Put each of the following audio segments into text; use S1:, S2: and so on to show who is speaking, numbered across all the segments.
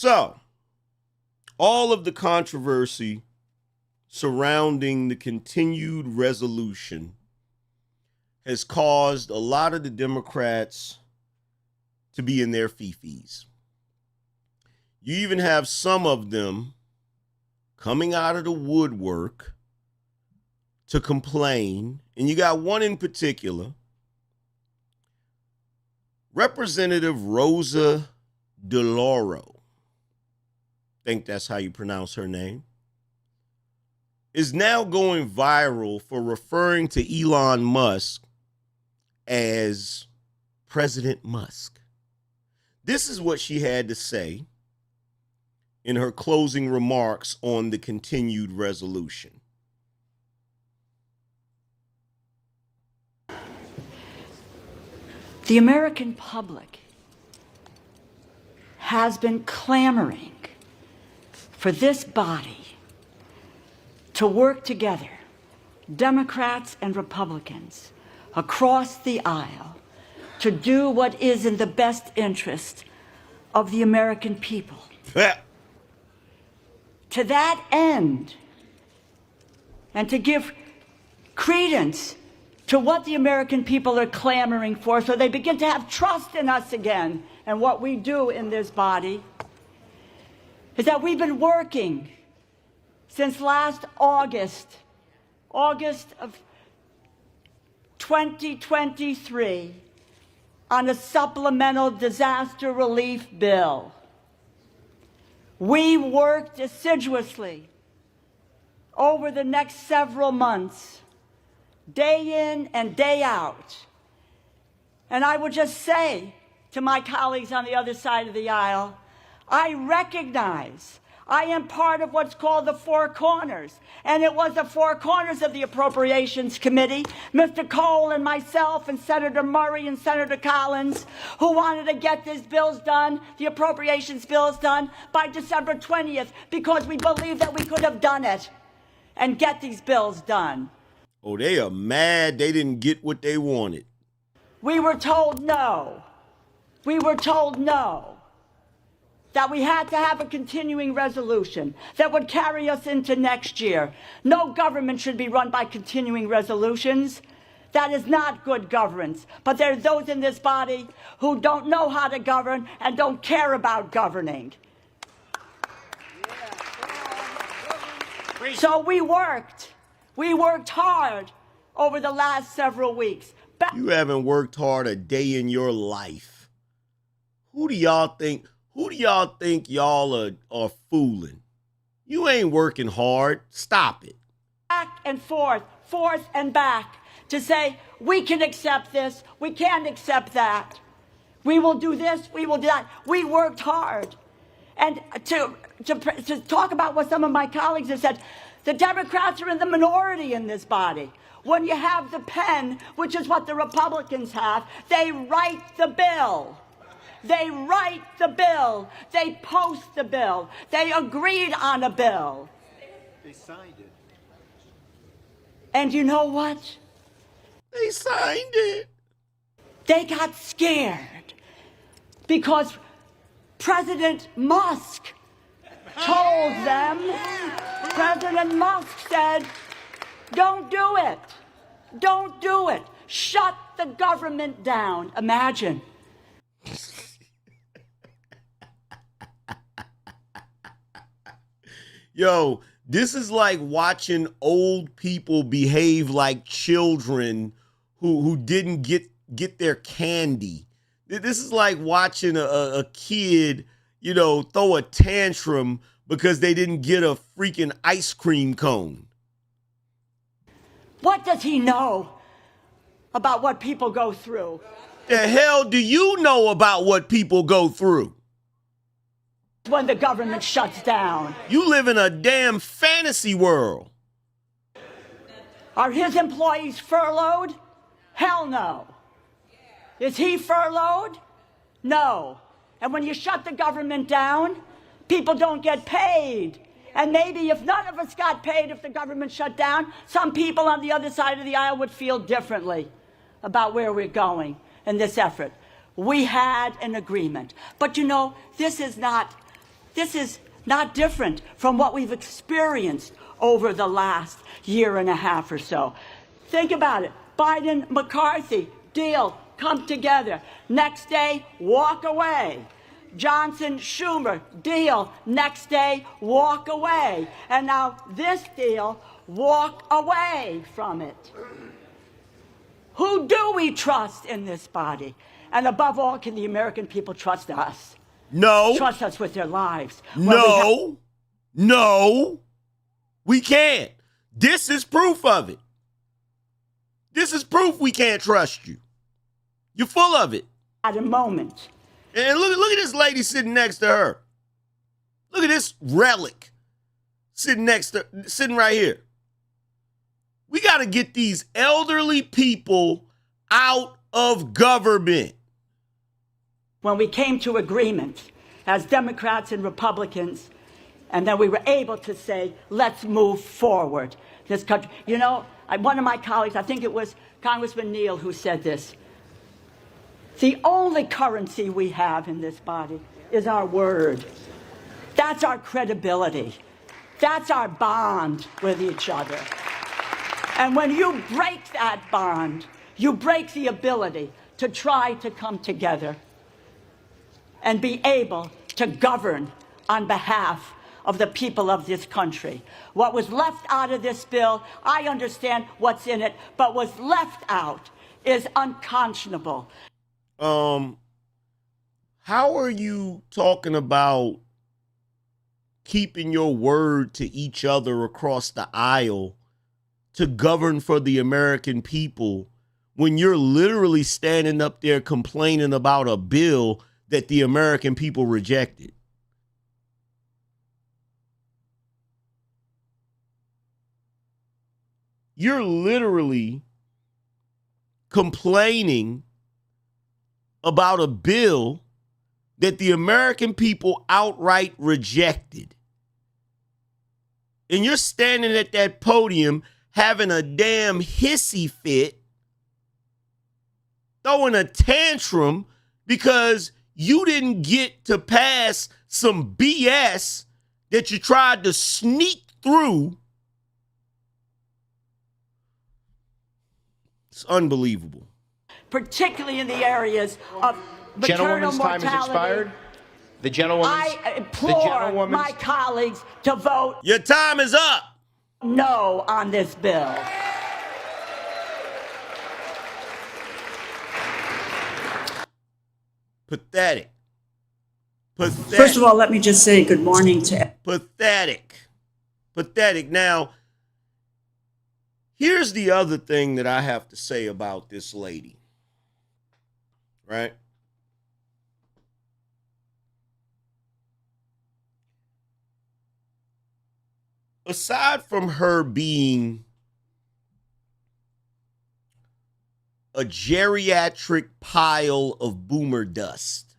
S1: So, all of the controversy surrounding the continued resolution has caused a lot of the Democrats to be in their fifis. You even have some of them coming out of the woodwork to complain, and you got one in particular, Representative Rosa DeLauro, I think that's how you pronounce her name, is now going viral for referring to Elon Musk as President Musk. This is what she had to say in her closing remarks on the continued resolution.
S2: The American public has been clamoring for this body to work together, Democrats and Republicans, across the aisle, to do what is in the best interest of the American people. To that end, and to give credence to what the American people are clamoring for, so they begin to have trust in us again and what we do in this body, is that we've been working since last August of 2023, on a supplemental disaster relief bill. We worked assiduously over the next several months, day in and day out. And I would just say to my colleagues on the other side of the aisle, I recognize I am part of what's called the Four Corners, and it was the Four Corners of the Appropriations Committee, Mr. Cole and myself and Senator Murray and Senator Collins, who wanted to get these bills done, the appropriations bills done, by December 20th, because we believed that we could have done it and get these bills done.
S1: Oh, they are mad they didn't get what they wanted.
S2: We were told no. We were told no. That we had to have a continuing resolution that would carry us into next year. No government should be run by continuing resolutions. That is not good governance. But there are those in this body who don't know how to govern and don't care about governing. So we worked hard over the last several weeks.
S1: You haven't worked hard a day in your life. Who do y'all think y'all are fooling? You ain't working hard. Stop it.
S2: Back and forth and back to say, we can accept this, we can't accept that. We will do this, we will do that. We worked hard. And to talk about what some of my colleagues have said, the Democrats are in the minority in this body. When you have the pen, which is what the Republicans have, they write the bill. They write the bill. They post the bill. They agreed on a bill.
S3: They signed it.
S2: And you know what?
S1: They signed it.
S2: They got scared because President Musk told them, President Musk said, don't do it. Don't do it. Shut the government down. Imagine.
S1: Yo, this is like watching old people behave like children who didn't get their candy. This is like watching a kid, throw a tantrum because they didn't get a freaking ice cream cone.
S2: What does he know about what people go through?
S1: The hell do you know about what people go through?
S2: When the government shuts down.
S1: You live in a damn fantasy world.
S2: Are his employees furloughed? Hell no. Is he furloughed? No. And when you shut the government down, people don't get paid. And maybe if none of us got paid if the government shut down, some people on the other side of the aisle would feel differently about where we're going in this effort. We had an agreement. But this is not This is not different from what we've experienced over the last year and a half or so. Think about it. Biden, McCarthy, deal, come together. Next day, walk away. Johnson, Schumer, deal. Next day, walk away. And now this deal, walk away from it. Who do we trust in this body? And above all, can the American people trust us?
S1: No.
S2: Trust us with their lives.
S1: No, we can't. This is proof of it. This is proof we can't trust you. You're full of it.
S2: At a moment.
S1: And look at this lady sitting next to her. Look at this relic sitting right here. We got to get these elderly people out of government.
S2: When we came to agreement as Democrats and Republicans, and then we were able to say, let's move forward. This country, you know, one of my colleagues, I think it was Congressman Neal, who said this. The only currency we have in this body is our word. That's our credibility. That's our bond with each other. And when you break that bond, you break the ability to try to come together and be able to govern on behalf of the people of this country. What was left out of this bill, I understand what's in it, but what's left out is unconscionable.
S1: How are you talking about keeping your word to each other across the aisle to govern for the American people when you're literally standing up there complaining about a bill that the American people rejected? You're literally complaining about a bill that the American people outright rejected. And you're standing at that podium having a damn hissy fit, throwing a tantrum because you didn't get to pass some BS that you tried to sneak through. It's unbelievable.
S2: Particularly in the areas of maternal
S4: Gentlewoman's
S2: mortality.
S4: time has expired. The gentlewoman's.
S2: I implore my colleagues to vote
S1: Your time is up.
S2: no on this bill.
S1: Pathetic. Pathetic.
S2: First of all, let me just say good morning to
S1: Pathetic. Pathetic. Now, here's the other thing that I have to say about this lady. Right? Aside from her being a geriatric pile of boomer dust,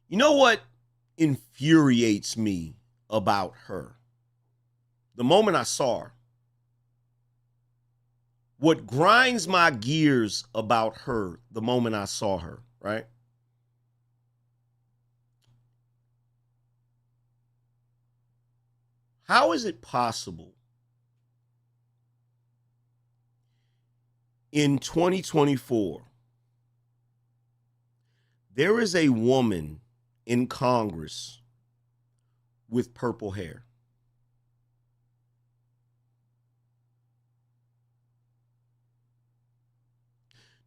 S1: you know what infuriates me about her? The moment I saw her, what grinds my gears about her the moment I saw her, right? How is it possible in 2024 there is a woman in Congress with purple hair?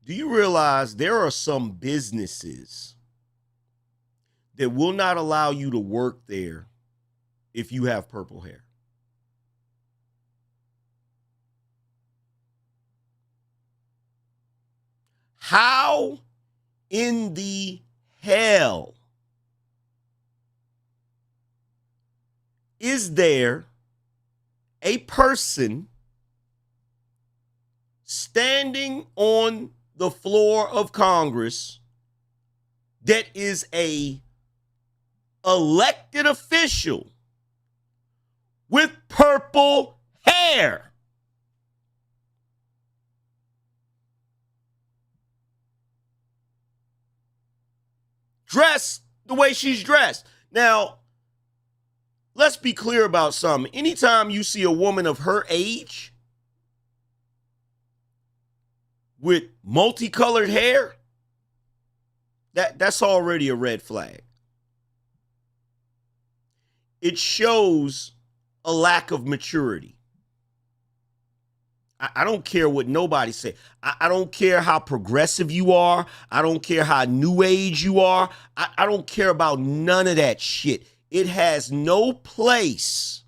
S1: Do you realize there are some businesses that will not allow you to work there if you have purple hair? How in the hell is there a person standing on the floor of Congress that is a elected official with purple hair? Dressed the way she's dressed. Now, let's be clear about something. Anytime you see a woman of her age with multicolored hair, that's already a red flag. It shows a lack of maturity. I don't care what nobody say. I don't care how progressive you are. I don't care how new age you are. I don't care about none of that shit. It has no place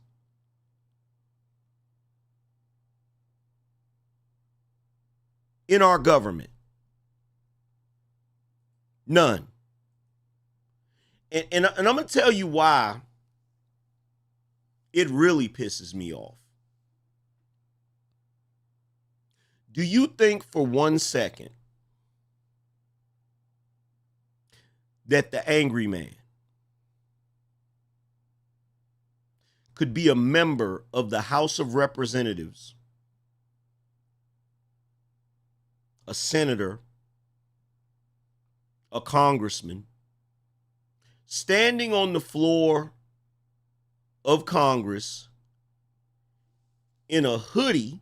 S1: in our government. None. And I'm going to tell you why it really pisses me off. Do you think for 1 second that the Angryman could be a member of the House of Representatives, a senator, a congressman, standing on the floor of Congress in a hoodie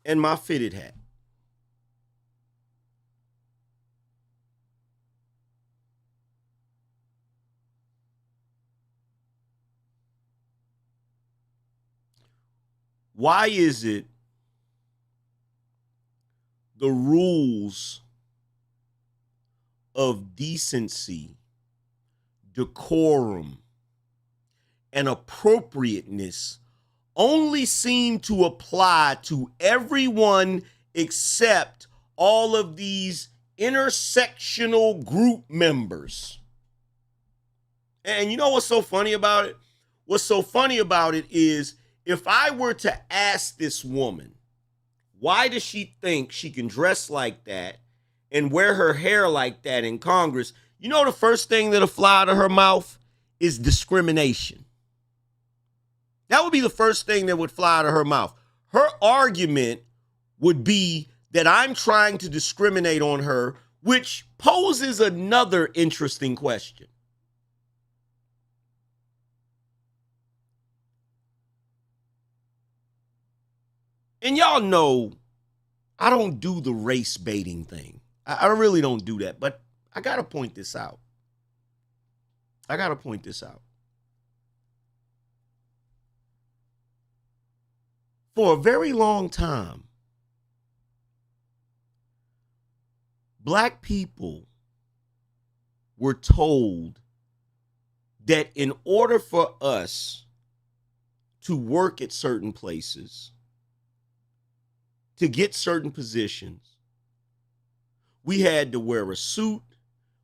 S1: and my fitted hat? Why is it the rules of decency, decorum, and appropriateness only seem to apply to everyone except all of these intersectional group members? And you know what's so funny about it? What's so funny about it is, if I were to ask this woman, why does she think she can dress like that and wear her hair like that in Congress? You know, the first thing that'll fly out of her mouth is discrimination. That would be the first thing that would fly out of her mouth. Her argument would be that I'm trying to discriminate on her, which poses another interesting question. And y'all know I don't do the race baiting thing. I really don't do that, but I got to point this out. For a very long time, black people were told that in order for us to work at certain places, to get certain positions, we had to wear a suit.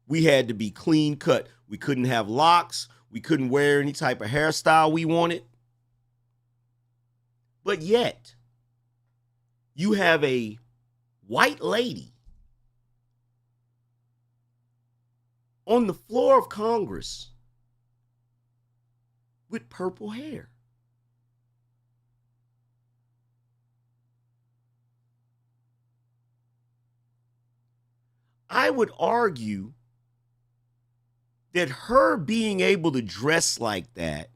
S1: We had to be clean cut. We couldn't have locks. We couldn't wear any type of hairstyle we wanted. But yet, you have a white lady on the floor of Congress with purple hair. I would argue that her being able to dress like that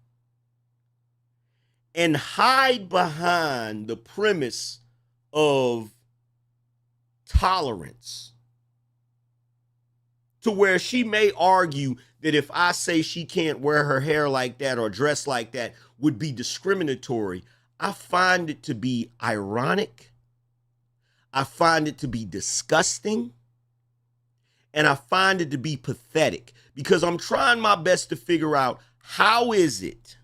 S1: and hide behind the premise of tolerance, to where she may argue that if I say she can't wear her hair like that or dress like that would be discriminatory, I find it to be ironic. I find it to be disgusting. And I find it to be pathetic, because I'm trying my best to figure out, how is it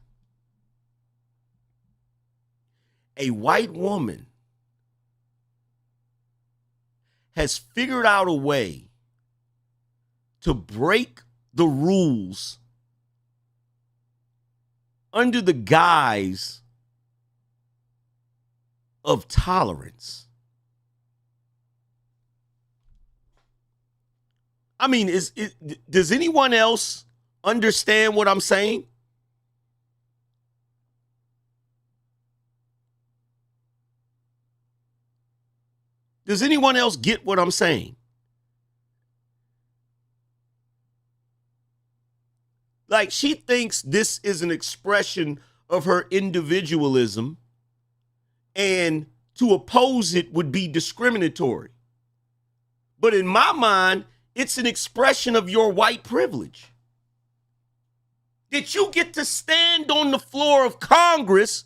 S1: a white woman has figured out a way to break the rules under the guise of tolerance? I mean, does anyone else understand what I'm saying? Does anyone else get what I'm saying? Like, she thinks this is an expression of her individualism, and to oppose it would be discriminatory. But in my mind, it's an expression of your white privilege. That you get to stand on the floor of Congress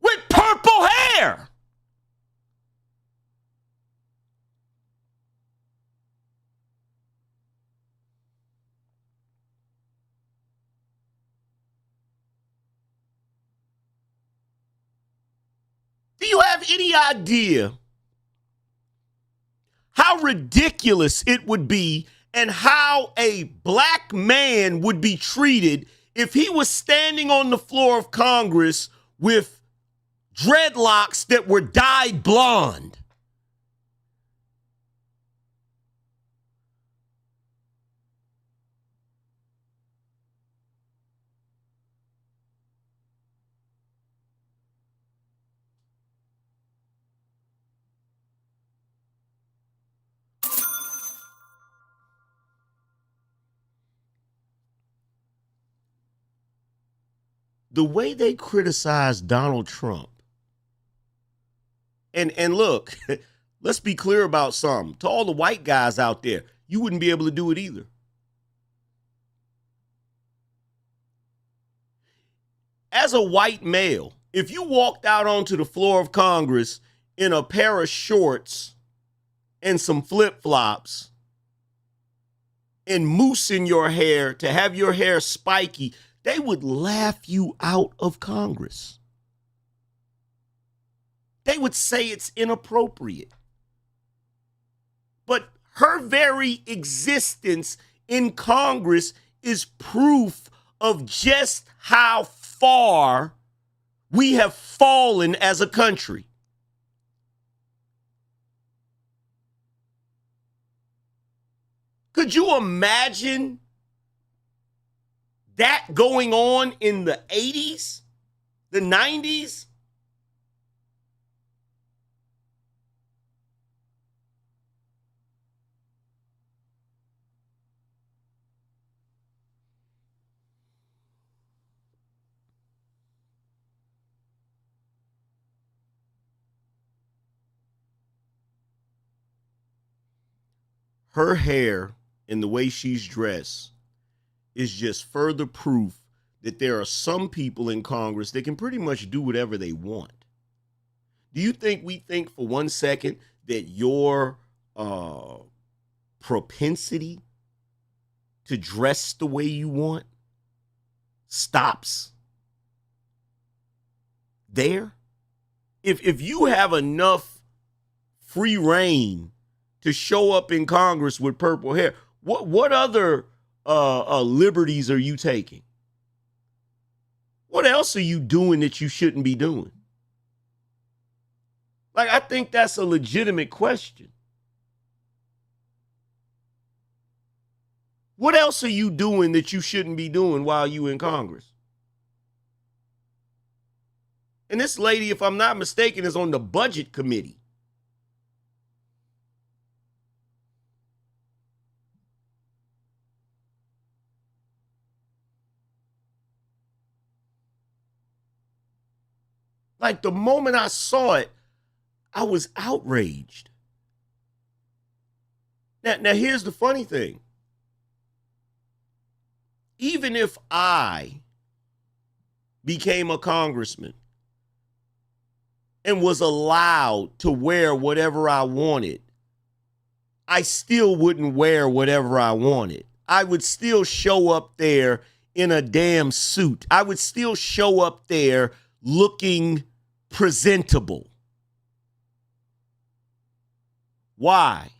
S1: with purple hair. Do you have any idea how ridiculous it would be and how a black man would be treated if he was standing on the floor of Congress with dreadlocks that were dyed blonde? The way they criticize Donald Trump, and look, let's be clear about something. To all the white guys out there, you wouldn't be able to do it either. As a white male, if you walked out onto the floor of Congress in a pair of shorts and some flip-flops and mousse in your hair to have your hair spiky, they would laugh you out of Congress. They would say it's inappropriate. But her very existence in Congress is proof of just how far we have fallen as a country. Could you imagine that going on in the 80s, the 90s? Her hair and the way she's dressed is just further proof that there are some people in Congress that can pretty much do whatever they want. Do you think we think for 1 second that your propensity to dress the way you want stops there? If you have enough free reign to show up in Congress with purple hair, what other liberties are you taking? What else are you doing that you shouldn't be doing? Like, I think that's a legitimate question. What else are you doing that you shouldn't be doing while you in Congress? And this lady, if I'm not mistaken, is on the budget committee. Like, the moment I saw it, I was outraged. Now here's the funny thing. Even if I became a congressman and was allowed to wear whatever I wanted, I still wouldn't wear whatever I wanted. I would still show up there in a damn suit. I would still show up there looking presentable. Why?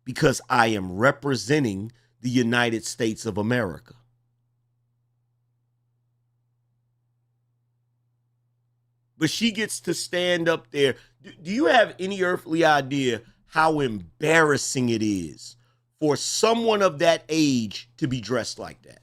S1: Because I am representing the United States of America. But she gets to stand up there. Do you have any earthly idea how embarrassing it is for someone of that age to be dressed like that?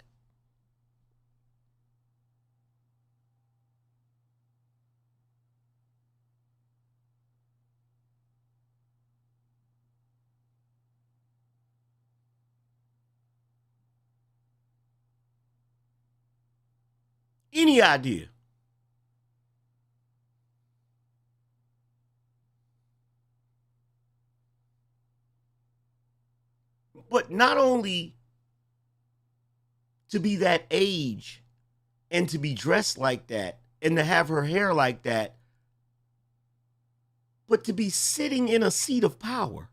S1: Any idea? But not only to be that age and to be dressed like that and to have her hair like that, but to be sitting in a seat of power.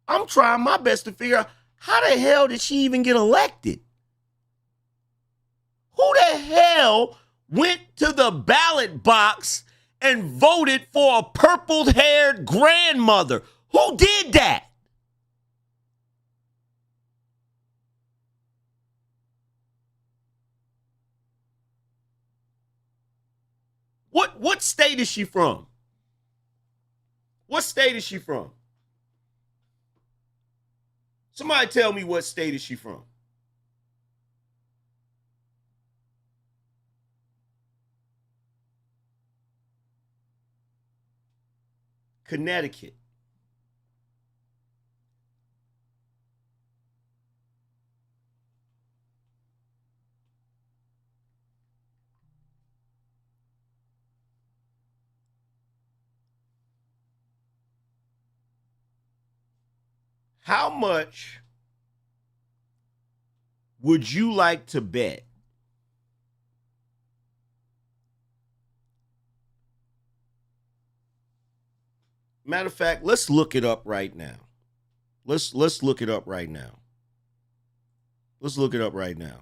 S1: I'm trying my best to figure out how the hell did she even get elected? Who the hell went to the ballot box and voted for a purple-haired grandmother? Who did that? What state is she from? What state is she from? Somebody tell me what state is she from? Connecticut. How much would you like to bet matter of fact, let's look it up right now. Let's look it up right now. Let's look it up right now.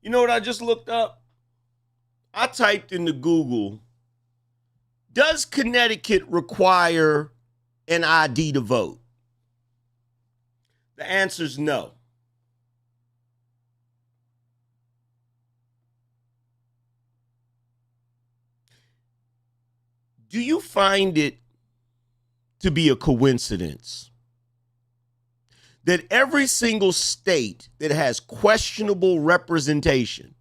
S1: You know what I just looked up? I typed into Google, does Connecticut require an ID to vote? The answer is no. Do you find it to be a coincidence that every single state that has questionable representation,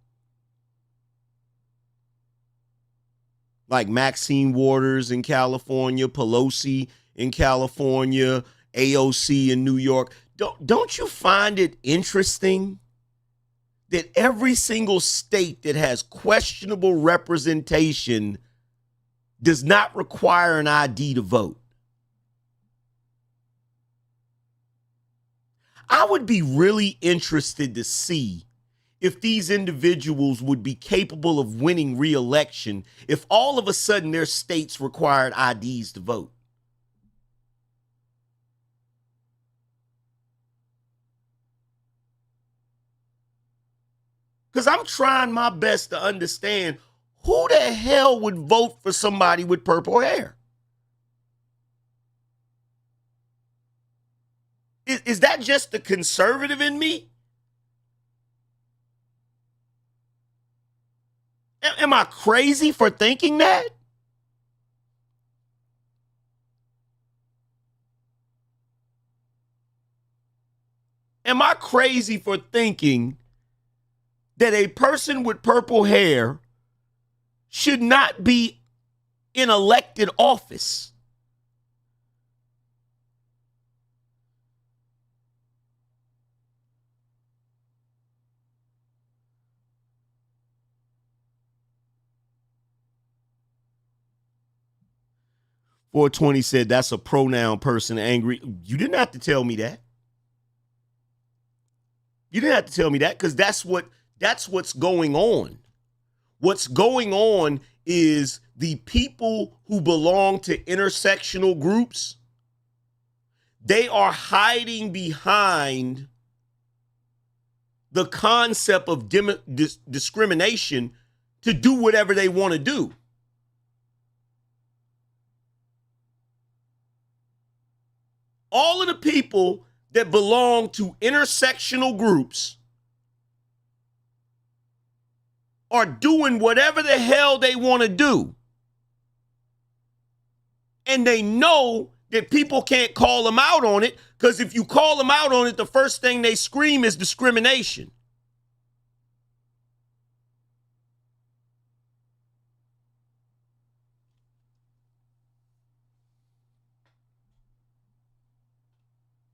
S1: like Maxine Waters in California, Pelosi in California, AOC in New York, don't you find it interesting that every single state that has questionable representation does not require an ID to vote? I would be really interested to see if these individuals would be capable of winning re-election if all of a sudden their states required IDs to vote. Because I'm trying my best to understand who the hell would vote for somebody with purple hair. Is that just the conservative in me? Am I crazy for thinking that? Am I crazy for thinking that a person with purple hair should not be in elected office? .420 said that's a pronoun person angry. You didn't have to tell me that. You didn't have to tell me that because that's what's going on. What's going on is the people who belong to intersectional groups, they are hiding behind the concept of discrimination to do whatever they want to do. All of the people that belong to intersectional groups are doing whatever the hell they want to do. And they know that people can't call them out on it, because if you call them out on it, the first thing they scream is discrimination.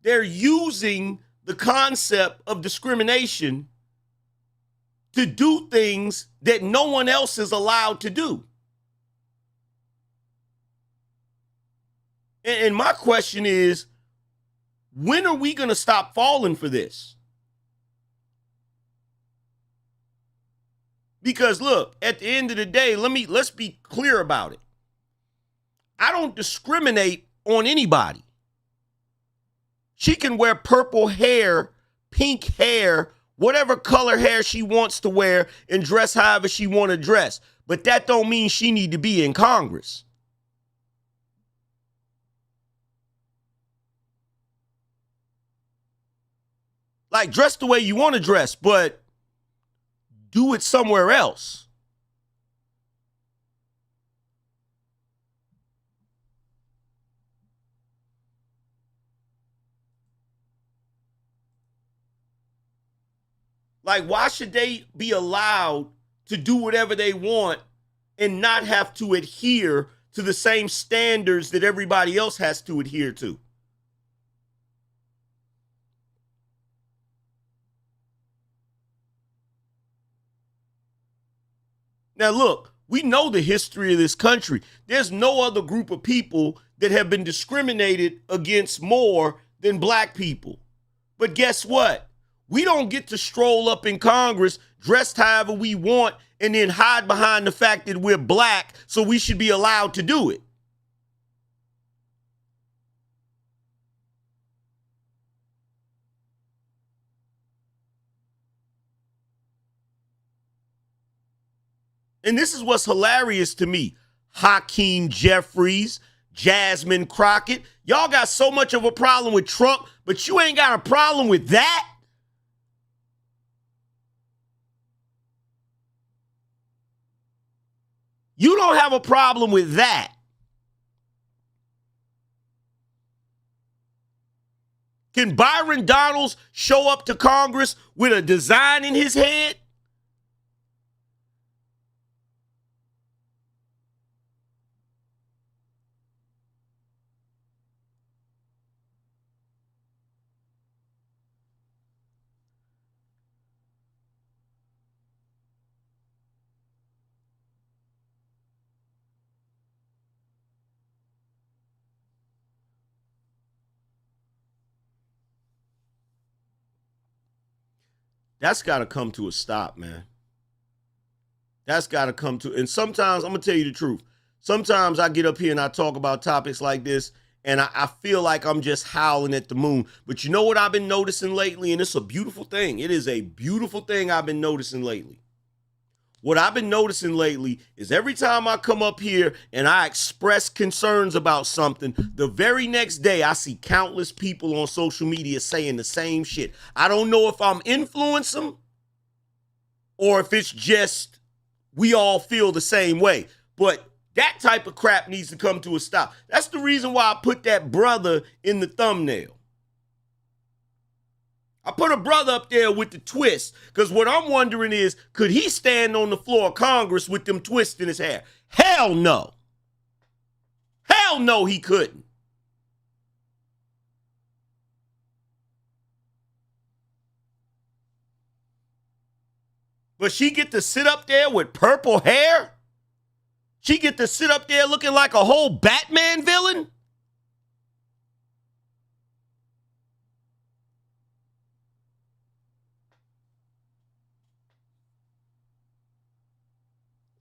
S1: They're using the concept of discrimination to do things that no one else is allowed to do. And my question is, when are we going to stop falling for this? Because look, at the end of the day, let's be clear about it. I don't discriminate on anybody. She can wear purple hair, pink hair, whatever color hair she wants to wear, and dress however she want to dress. But that don't mean she need to be in Congress. Like, dress the way you want to dress, but do it somewhere else. Like, why should they be allowed to do whatever they want and not have to adhere to the same standards that everybody else has to adhere to? Now, look, we know the history of this country. There's no other group of people that have been discriminated against more than black people. But guess what? We don't get to stroll up in Congress dressed however we want and then hide behind the fact that we're black, so we should be allowed to do it. And this is what's hilarious to me. Hakeem Jeffries, Jasmine Crockett. Y'all got so much of a problem with Trump, but you ain't got a problem with that? You don't have a problem with that. Can Byron Donalds show up to Congress with a design in his head? That's got to come to a stop, man. That's got to come to, and sometimes, I'm going to tell you the truth. Sometimes I get up here and I talk about topics like this, and I feel like I'm just howling at the moon. But you know what I've been noticing lately? And it's a beautiful thing. It is a beautiful thing I've been noticing lately. What I've been noticing lately is every time I come up here and I express concerns about something, the very next day I see countless people on social media saying the same shit. I don't know if I'm influencing them or if it's just we all feel the same way. But that type of crap needs to come to a stop. That's the reason why I put that brother in the thumbnail. I put a brother up there with the twist, because what I'm wondering is, could he stand on the floor of Congress with them twists in his hair? Hell no. Hell no, he couldn't. But she get to sit up there with purple hair? She get to sit up there looking like a whole Batman villain?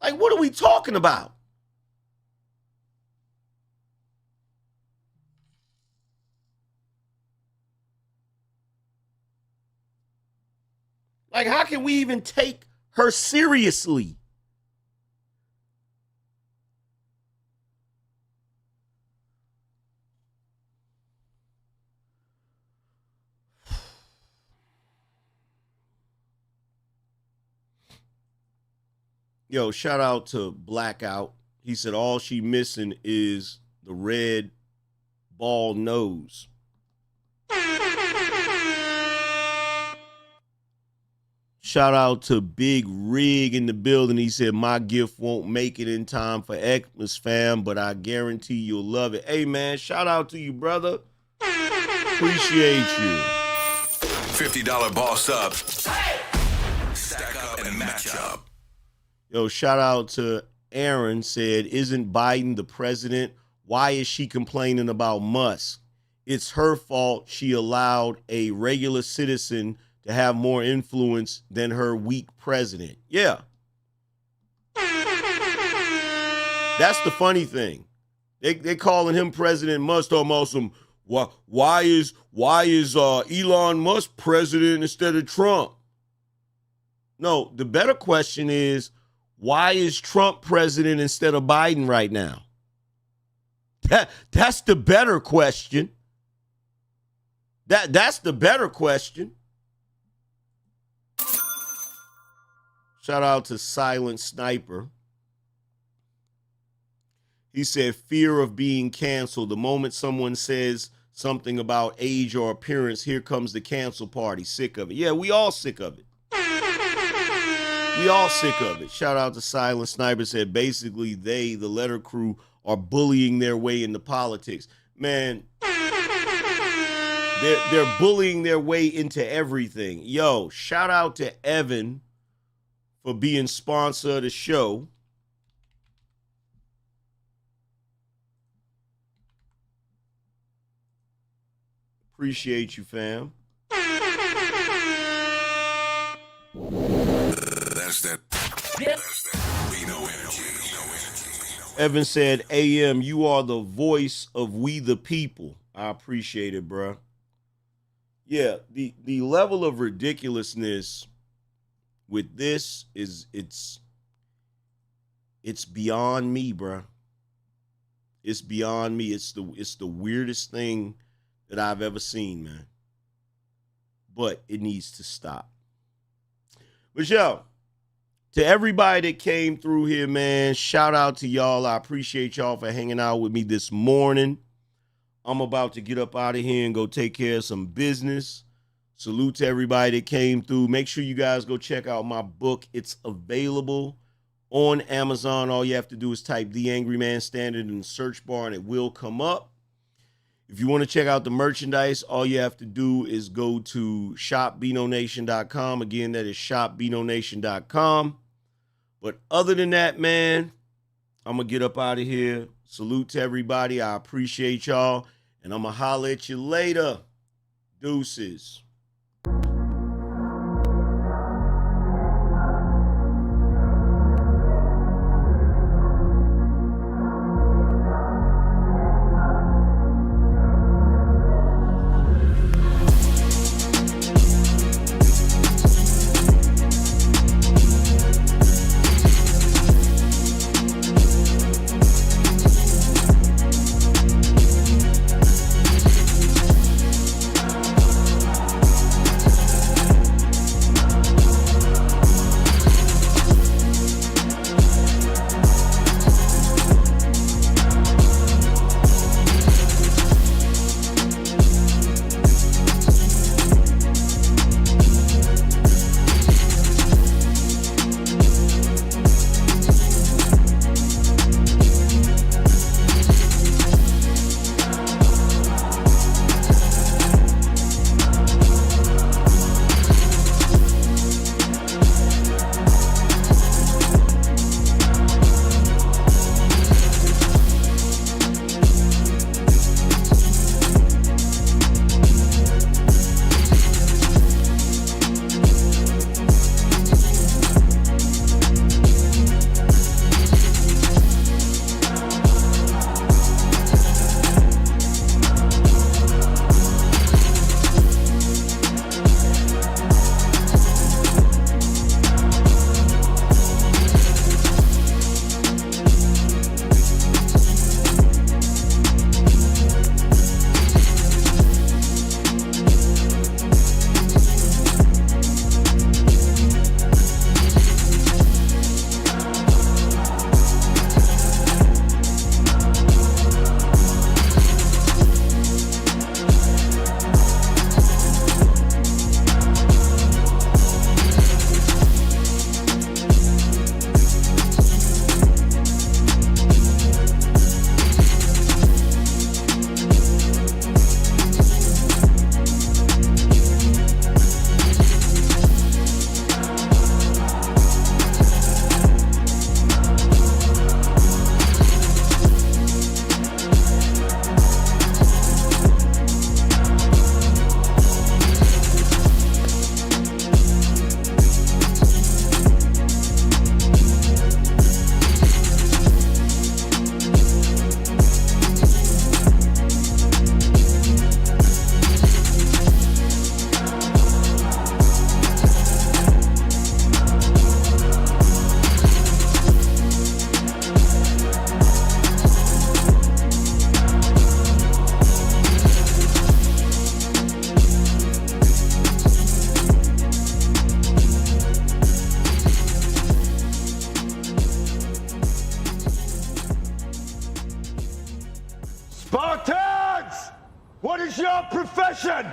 S1: Like, what are we talking about? Like, how can we even take her seriously? Yo, shout out to Blackout. He said all she missing is the red ball nose. Shout out to Big Rig in the building. He said, my gift won't make it in time for Xmas, fam, but I guarantee you'll love it. Hey, man, shout out to you, brother. Appreciate you.
S5: $50 boss up. Hey! Stack up and match up.
S1: Yo, shout out to Aaron. Said, isn't Biden the president? Why is she complaining about Musk? It's her fault she allowed a regular citizen to have more influence than her weak president. Yeah. That's the funny thing. They calling him President Musk, talking about some, why is Elon Musk president instead of Trump? No, the better question is, why is Trump president instead of Biden right now? That's the better question. That's the better question. Shout out to Silent Sniper. He said, fear of being canceled. The moment someone says something about age or appearance, here comes the cancel party. Sick of it. Yeah, we all sick of it. We all sick of it. Shout out to Silent Sniper. Said, basically, the letter crew, are bullying their way into politics. Man, they're bullying their way into everything. Yo, shout out to Evan for being sponsor of the show. Appreciate you, fam.
S5: That's that BINO energy.
S1: Evan said, AM, you are the voice of we the people. I appreciate it, bro. Yeah, the level of ridiculousness with this is it's beyond me, bro. It's beyond me. It's the weirdest thing that I've ever seen, man. But it needs to stop. But yo, to everybody that came through here, man, shout out to y'all. I appreciate y'all for hanging out with me this morning. I'm about to get up out of here and go take care of some business. Salute to everybody that came through. Make sure you guys go check out my book. It's available on Amazon. All you have to do is type The Angryman Standard in the search bar and it will come up. If you want to check out the merchandise, all you have to do is go to shopBinoNation.com. Again, that is shopBinoNation.com. But other than that, man, I'm going to get up out of here. Salute to everybody. I appreciate y'all. And I'm going to holler at you later. Deuces.
S6: Spartans! What is your profession?